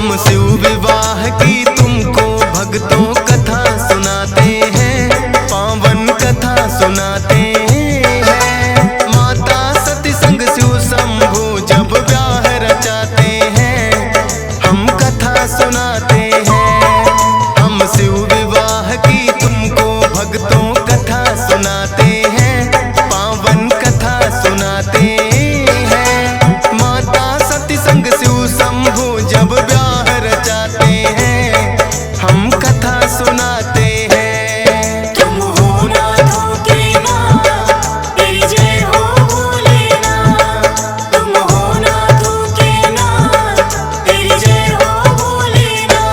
हम शिव विवाह की तुमको भक्तों कथा सुनाते हैं, पावन कथा सुनाते हैं। माता सती संग शिव शंभू जब ब्याह रचाते हैं, हम कथा सुनाते हैं। हम शिव विवाह की तुमको भक्तों कथा सुनाते हैं, पावन कथा सुनाते हैं। माता सती संग शिव शंभू जब ब्याह रचाते हैं, हम कथा सुनाते हैं। तुम हो नाथों के नाथ, तेरी जय हो भोलेनाथ। तुम हो नाथों के नाथ, तेरी जय हो भोलेनाथ।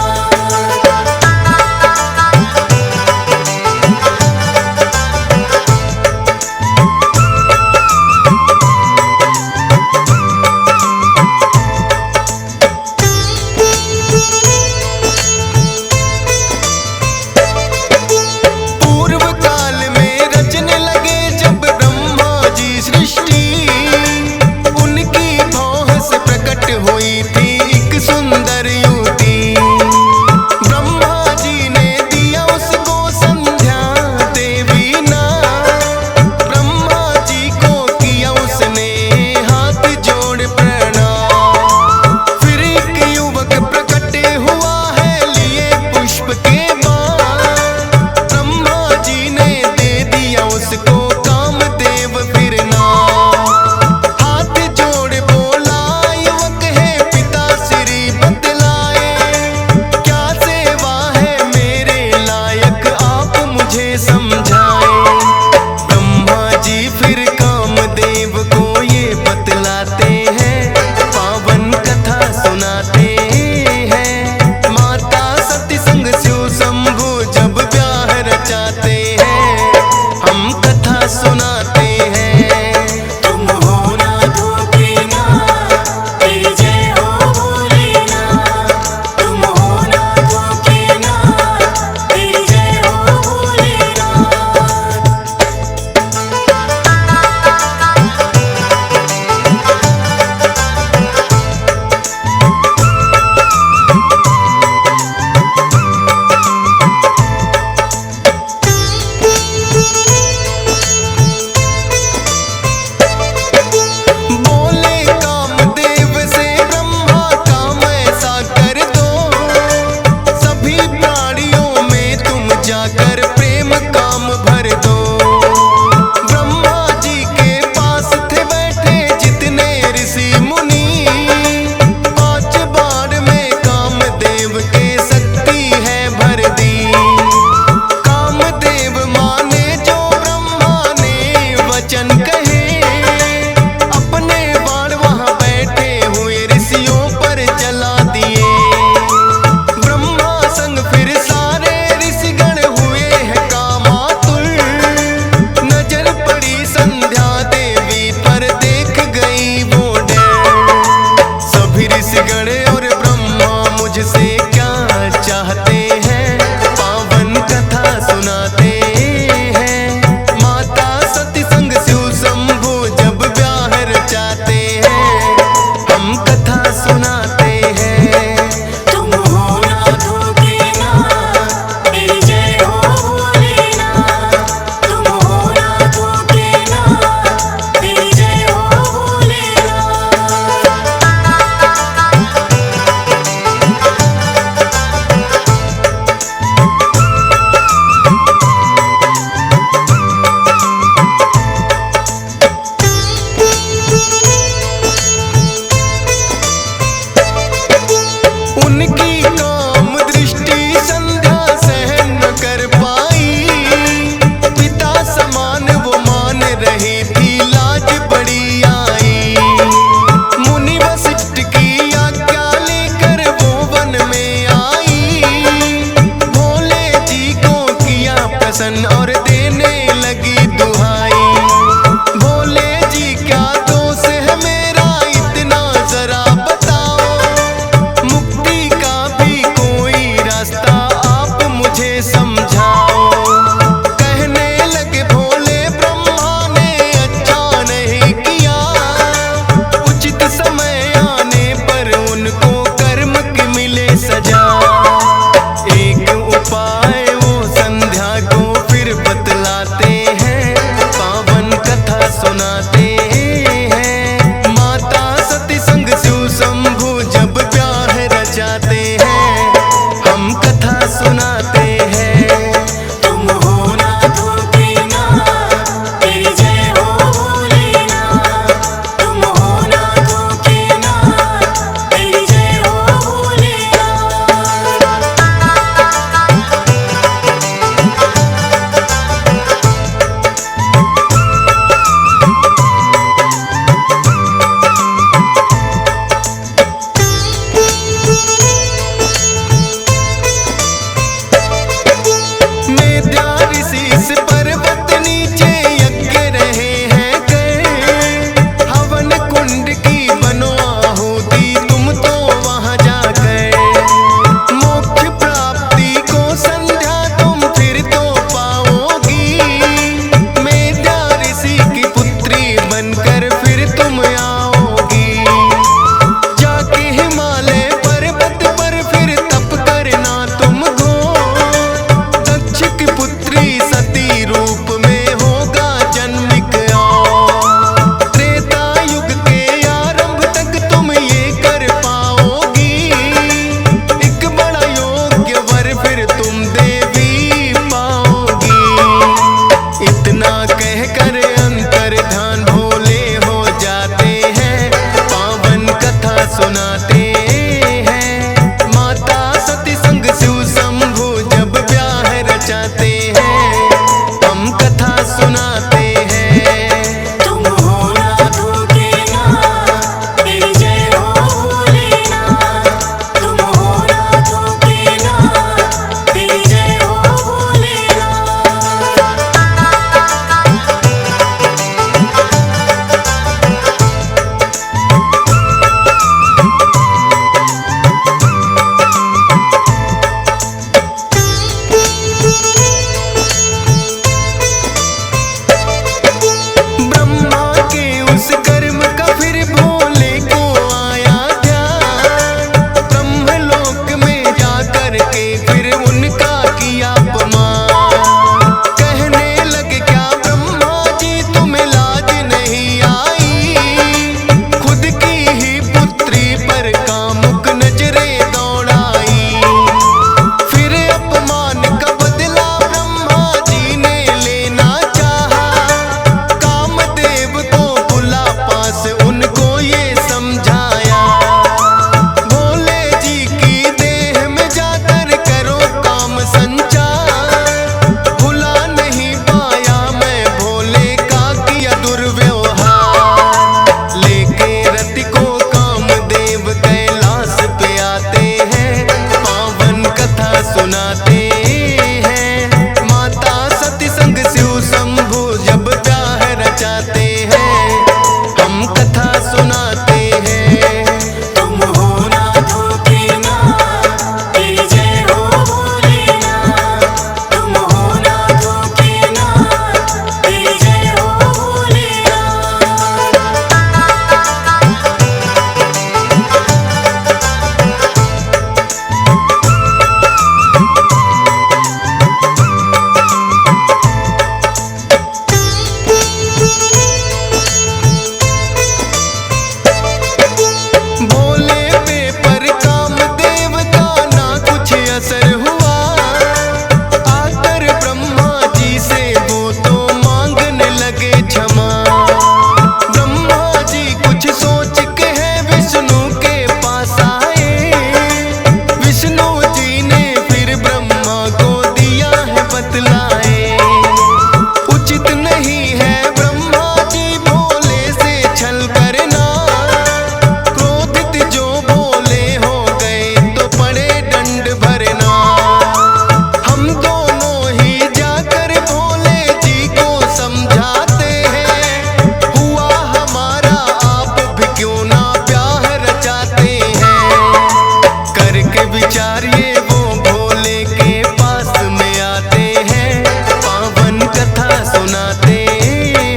ब्रह्मचार्य वो भोले के पास में आते हैं, पावन कथा सुनाते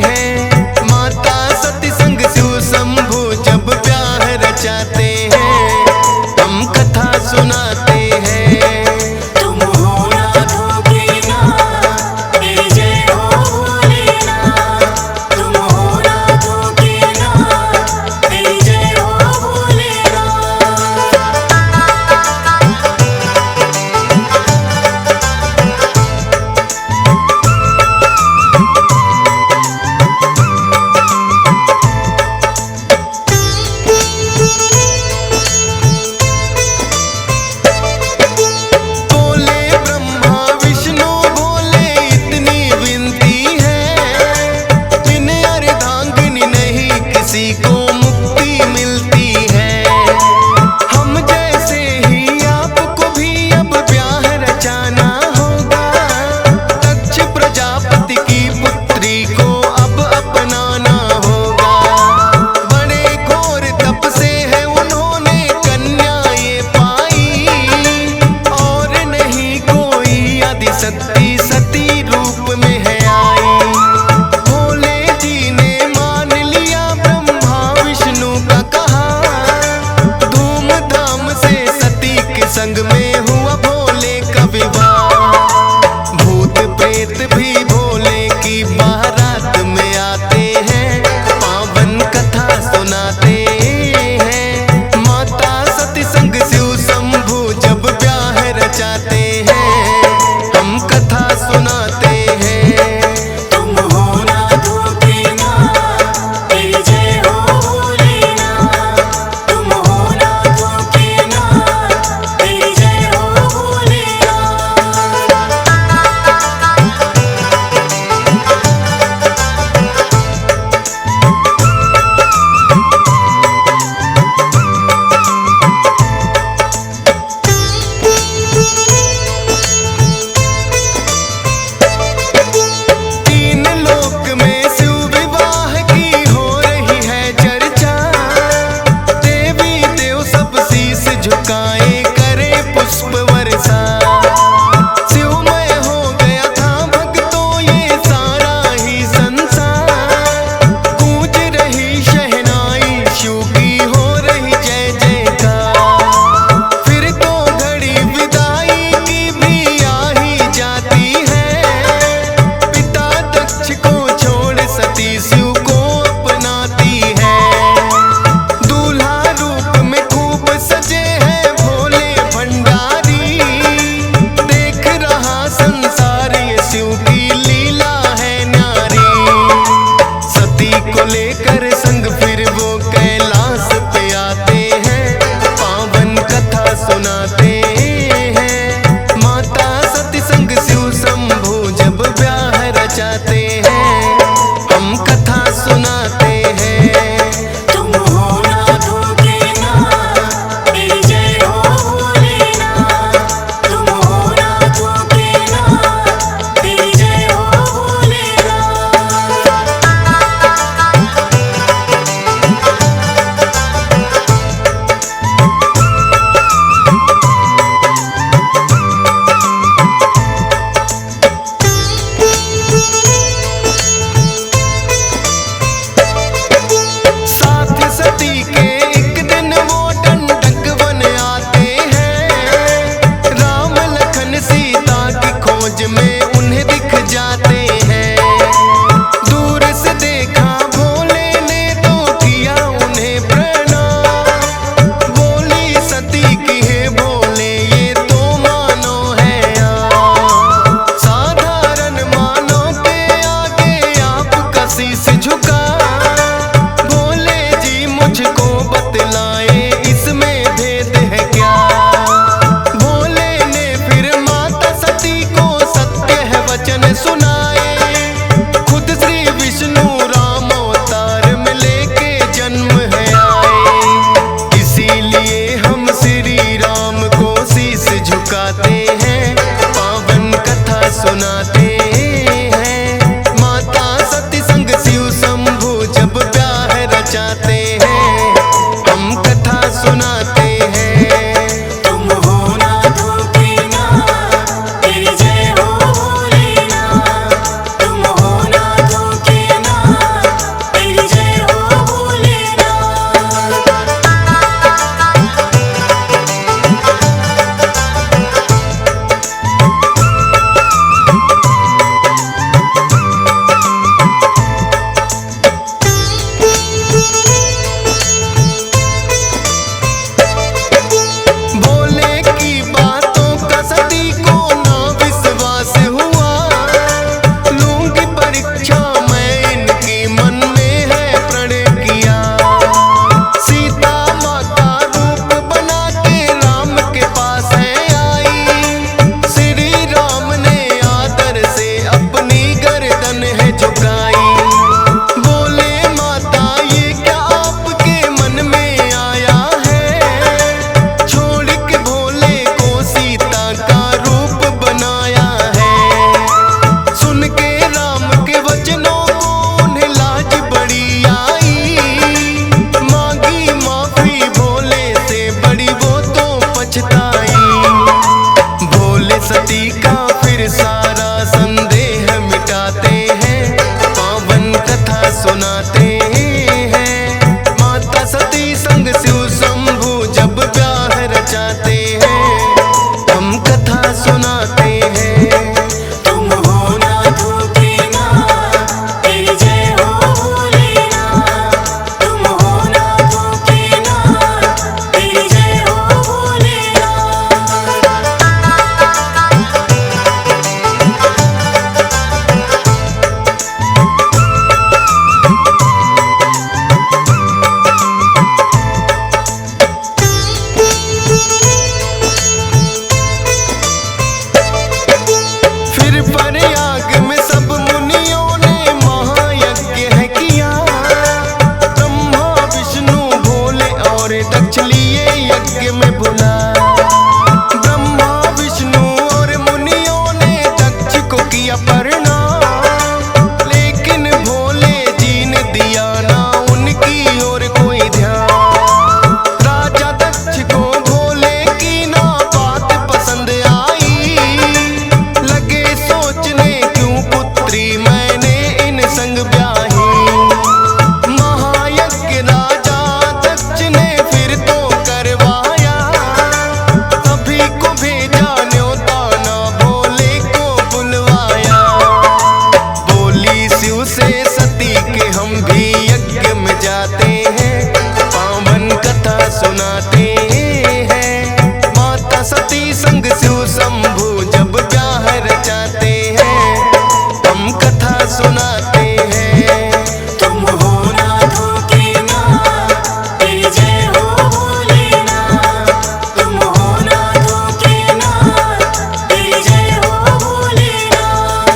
हैं। माता सती संग शिव शंभु जब ब्याह रचाते हैं, हम कथा सुनाते हैं। तुम हो नाथों के नाथ, तेरी जय हो भोलेनाथ। तुम हो नाथों के नाथ, तेरी जय हो भोलेनाथ। बोले ब्रह्मा विष्णु बोले इतनी विनती है, बिन अर्धांगिनी नहीं किसी को मुक्ति मिलती है। हम जैसे ही आपको भी अब ब्याह रचाना होगा, दक्ष प्रजापति की पुत्री को अब अपनाना होगा। बड़े घोर तप से है उन्होंने कन्या ये पाई, और नहीं कोई आदिशक्ति सती रूप में है आई। भोले जी ने मान लिया ब्रह्मा विष्णु का कहा, धूमधाम से सती के संग में हुआ भोले का विवाह। भूत प्रेत भी भोले की बारात में आते हैं, पावन कथा सुनाते हैं। माता सती संग शिव शंभु जब ब्याह रचाते हैं, हम कथा सुनाते हैं। तुम हो नाथों के नाथ, तेरी जय हो भोलेनाथ। तुम हो नाथों के नाथ, तेरी जय हो भोलेनाथ। तीन लोक में शिव विवाह की हो रही है चर्चा, देवी देव सब शीश झुकाए करे पुष्प वर्षा। शिवमय हो गया था भक्तों ये सारा ही संसार, गूंज रही शहनाई शिव की हो रही जय जयकार। फिर तो घड़ी विदाई की भी आ ही जाती है, पिता दक्ष को छोड़ सती शिव को अपनाती है। दूल्हा रूप में खूब सजे हैं भोले भंडारी, सती का फिर सारा संदेह मिटाते हैं, पावन कथा सुनाते हैं। माता सती संग शिव शंभू जब ब्याह रचाते हैं, हम कथा सुनाते हैं। तुम हो नाथों के नाथ, तेरी जय हो भोलेनाथ। तुम हो नाथों के नाथ, तेरी जय हो भोलेनाथ। फिर प्रयाग में सब मुनियों ने महायज्ञ है किया, ब्रह्मा विष्णु भोले और दक्ष लिए यज्ञ में बुला। ब्रह्मा विष्णु और मुनियों ने दक्ष को किया प्रणाम, लेकिन भोले जी ने दिया ना उनकी ओर कोई ध्यान। राजा दक्ष को भोले की ना बात पसंद आई, लगे सोचने क्यों पुत्री मैंने इन संग ब्याही। महायज्ञ राजा दक्ष ने फिर तो करवाया, सभी को भेजा न्योता ना भोले को बुलवाया। बोली शिव से सती के हम भी यज्ञ में जाते हैं, पावन कथा सुनाते हैं। माता सती संग शिव शंभू जब ब्याह रचाते हैं, हम कथा सुनाते हैं। तुम हो नाथों के नाथ, तेरी जय हो भोलेनाथ। तुम हो नाथों के नाथ, तेरी जय हो भोलेनाथ।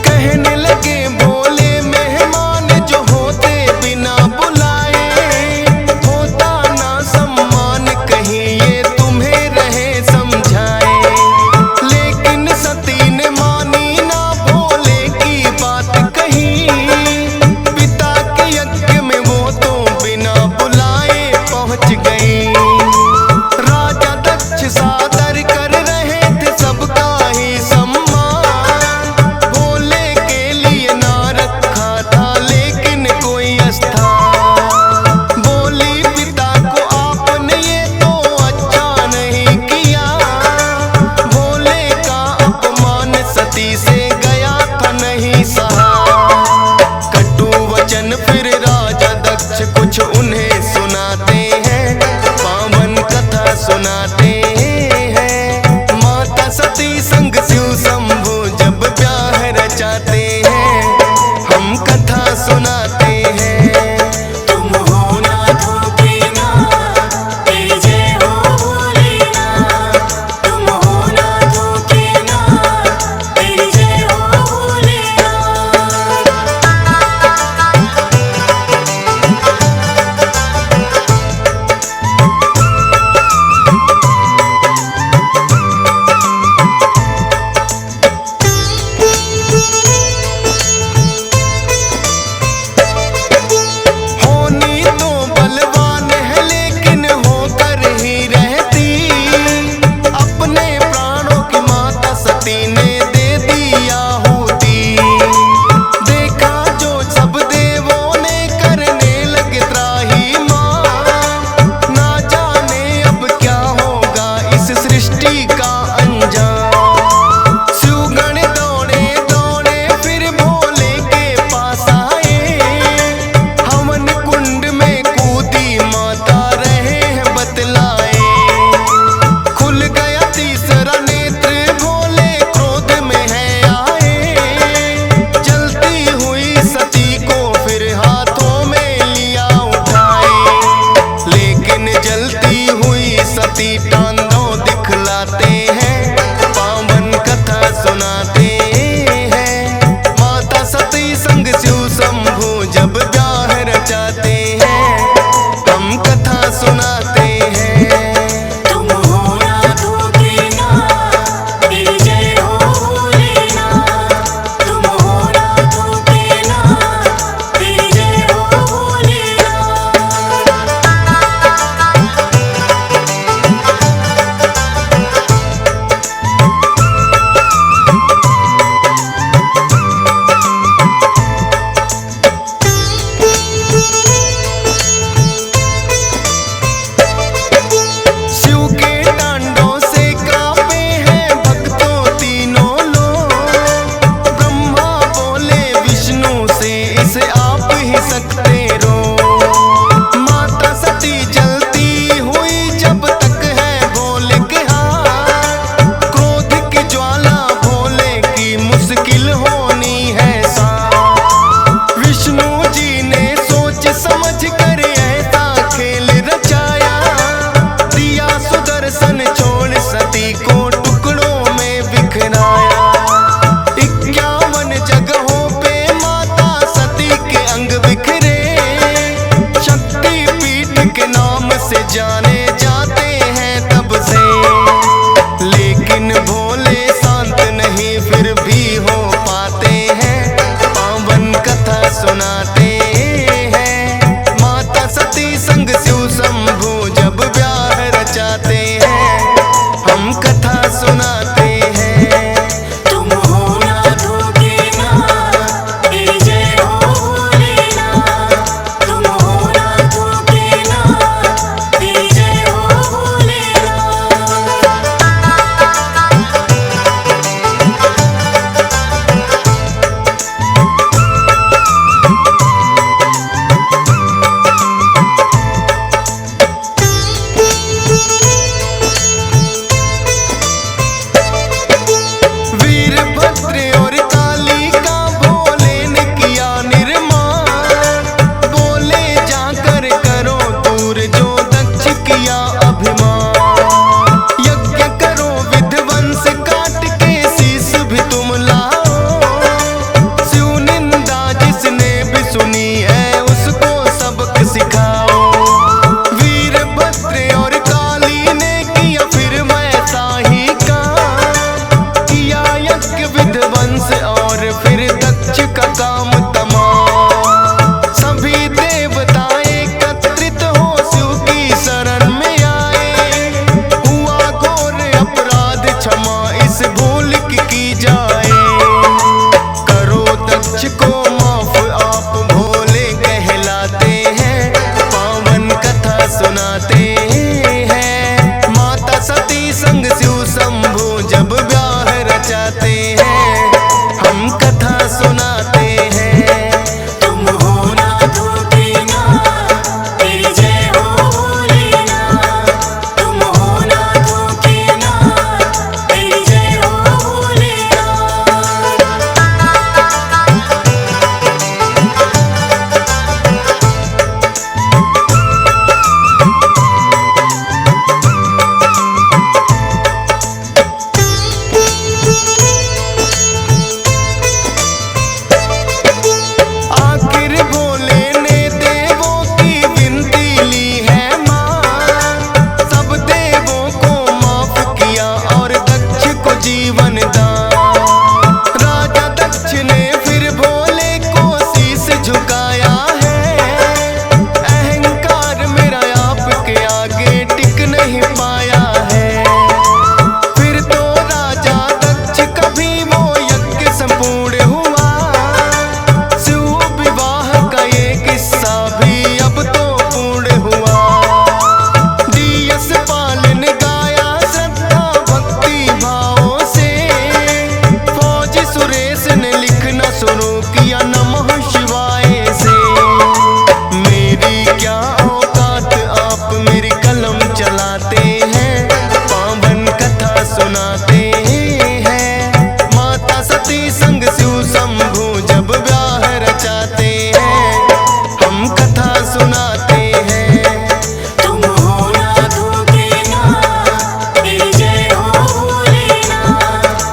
कहने लगे बोले मेहमान जो होते बिना बुलाए, होता ना सम्मान कहीं ये तुम्हें रहे समझाए। लेकिन सती ने मानी ना भोले की बात कही, पिता के यज्ञ में वो तो बिना बुलाए पहुंच गई। राजा दक्ष सादर कर रहे थे सबका ही सम्मान, भोले के लिए ना रखा था लेकिन कोई स्थान। बोली पिता को आपने ये तो अच्छा नहीं किया, भोले का अपमान सती से गया था नहीं सहा। कटु वचन फिर राजा दक्ष कुछ उन्हें सुनाते हैं, पावन कथा सुनाते हैं। माता सती संग शिव शंभू जब ब्याह रचाते हैं, हम कथा सुनाते हैं। तुम हो नाथों के नाथ, तेरी जय हो भोलेनाथ। तुम हो नाथों के नाथ, तेरी जय हो भोलेनाथ। होनी तो बलवान है लेकिन होकर ही रहती, अपने प्राणों की माता सती ने दे दी आहुति। देखा जो सब देवों ने करने लगे त्राही मां, ना जाने अब क्या होगा इस सृष्टि का अंजाम। शिवगण दौड़े दौड़े फिर भोले के पास आए, हवन कुंड में कूदी माता रहे हैं बतलाए। खुल गया तीसरा नेत्र भोले क्रोध में है आए, जलती हुई सती को फिर हाथों में लिया उठाए। लेकिन जलती हुई सती तांडव दिखलाते हैं, पावन कथा सुनाते हैं। माता सती संग शिव शंभू जब ब्याह रचाते हैं, हम कथा सुनाते हैं। तुम हो जाने जाते हैं तब से, लेकिन भोले शांत नहीं फिर भी हो पाते हैं। पावन कथा सुनाते हैं, माता सती संग शिव शंभू जब ब्याह रचाते हैं, हम कथा सुनाते हैं। तुम हो नाथों के नाथ, हे जय हो भोलेनाथ। तुम हो नाथों के नाथ, हे जय हो भोलेनाथ। वीरभद्र और काली का भोले ने किया निर्माण, बोले जाकर करो दूर जो दक्ष किया